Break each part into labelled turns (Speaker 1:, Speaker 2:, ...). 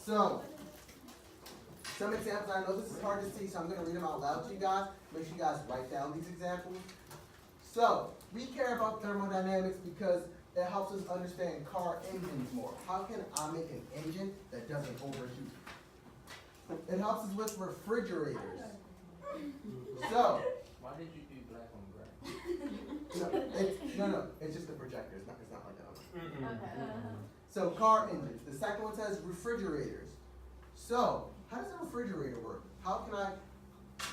Speaker 1: So, some examples, I know this is hard to see, so I'm going to read them out loud to you guys. Make sure you guys write down these examples. So, we care about thermodynamics because it helps us understand car engines more. How can I make an engine that doesn't overheat? It helps us with refrigerators. So,
Speaker 2: Why did you do black on gray?
Speaker 1: no, it's just a projector. It's not like that. So, car engines. The second one says refrigerators. So, how does a refrigerator work? How can I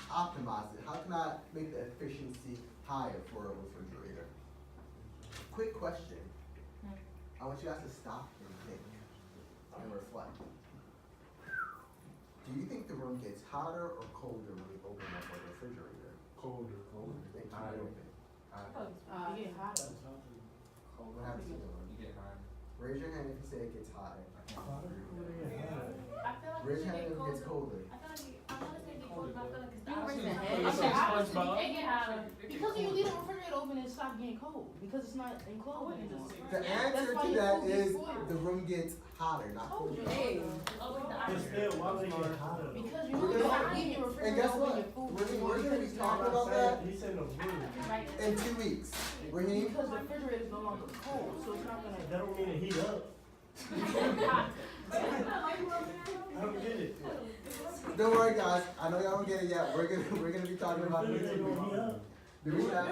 Speaker 1: optimize it? How can I make the efficiency higher for a refrigerator? Quick question. I want you guys to stop and think and reflect. Do you think the room gets hotter or colder when we open up a refrigerator?
Speaker 3: Colder.
Speaker 1: Think
Speaker 2: Hotter.
Speaker 1: you open.
Speaker 4: You get hotter.
Speaker 1: What happens to the room?
Speaker 2: You get high.
Speaker 1: Raise your hand if you say it gets hotter.
Speaker 4: I feel like
Speaker 1: Raise
Speaker 4: it
Speaker 1: your
Speaker 4: should
Speaker 1: hand if
Speaker 4: get
Speaker 1: it gets
Speaker 4: colder.
Speaker 1: colder.
Speaker 4: I feel like I want to say it get colder, but I feel like it's the
Speaker 5: You raise
Speaker 4: opposite.
Speaker 5: your hand.
Speaker 4: Okay,
Speaker 5: It's like
Speaker 4: obviously
Speaker 5: SpongeBob.
Speaker 4: it get hotter.
Speaker 5: Because when you leave the refrigerator open, it stops getting cold because it's not enclosed anymore.
Speaker 1: The answer
Speaker 5: why
Speaker 1: to
Speaker 5: your
Speaker 1: that
Speaker 5: food gets
Speaker 1: is
Speaker 5: spoiled.
Speaker 1: the room gets hotter, not colder.
Speaker 5: Hey,
Speaker 4: Always the
Speaker 3: But
Speaker 4: opposite.
Speaker 3: still, why would it get hotter?
Speaker 5: because you
Speaker 1: We're
Speaker 5: don't
Speaker 1: gonna-
Speaker 5: leave your
Speaker 1: And
Speaker 5: refrigerator
Speaker 1: guess
Speaker 5: open,
Speaker 1: what?
Speaker 5: your food
Speaker 1: We're
Speaker 5: spoils
Speaker 1: gonna
Speaker 5: because
Speaker 1: be
Speaker 5: it's
Speaker 1: talking
Speaker 5: not
Speaker 1: about that
Speaker 3: He said no room.
Speaker 4: Right.
Speaker 1: in 2 weeks. Raheem?
Speaker 5: because the refrigerator is no longer cold, so it's not gonna.
Speaker 3: That don't mean it heat up. I don't get it.
Speaker 1: Don't worry, guys. I know y'all don't get it yet. We're gonna be talking about this in 2
Speaker 3: Don't heat
Speaker 1: weeks.
Speaker 3: up.
Speaker 1: Do we have?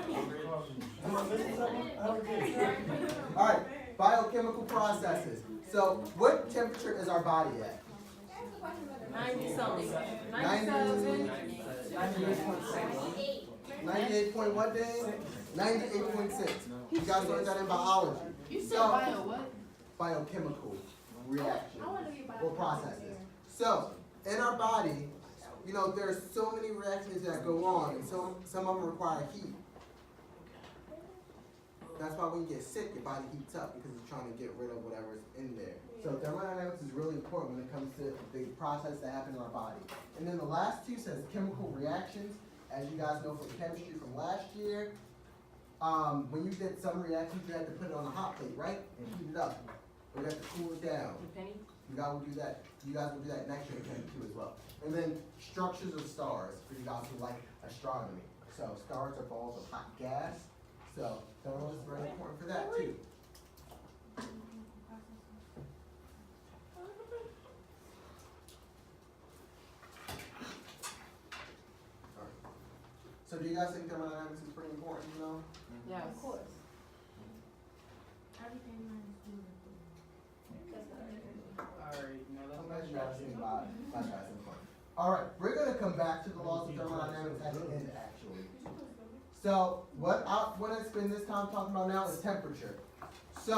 Speaker 3: Am I missing something? I don't get it.
Speaker 1: All right, biochemical processes. So, what temperature is our body at?
Speaker 5: 90 something.
Speaker 1: 97. 98 point what day? 98.6. You guys learned that in biology.
Speaker 5: You said
Speaker 1: So,
Speaker 5: bio what?
Speaker 1: biochemical reaction
Speaker 5: I want to get bio.
Speaker 1: or processes. So, in our body, you know, there's so many reactions that go on, and some of them require heat. That's why when you get sick, your body heats up because it's trying to get rid of whatever's in there. So thermodynamics is really important when it comes to the process that happen in our body. And then the last two says chemical reactions. As you guys know from chemistry from last year, when you did some reactions, you had to put it on a hot plate, right? And heat it up. We have to cool it down.
Speaker 5: Penny?
Speaker 1: You guys will do that. You guys will do that next year in Chem 2 as well. And then structures of stars for you guys who like astronomy. So stars are balls of hot gas. So thermal is very important for that too. Alright. So do you guys think thermodynamics is pretty important, you know?
Speaker 5: Yeah, of course.
Speaker 1: I'm glad you guys think about it. That's why it's important. Alright, we're gonna come back to the laws of thermodynamics at the end actually. So what I want to spend this time talking about now is temperature. So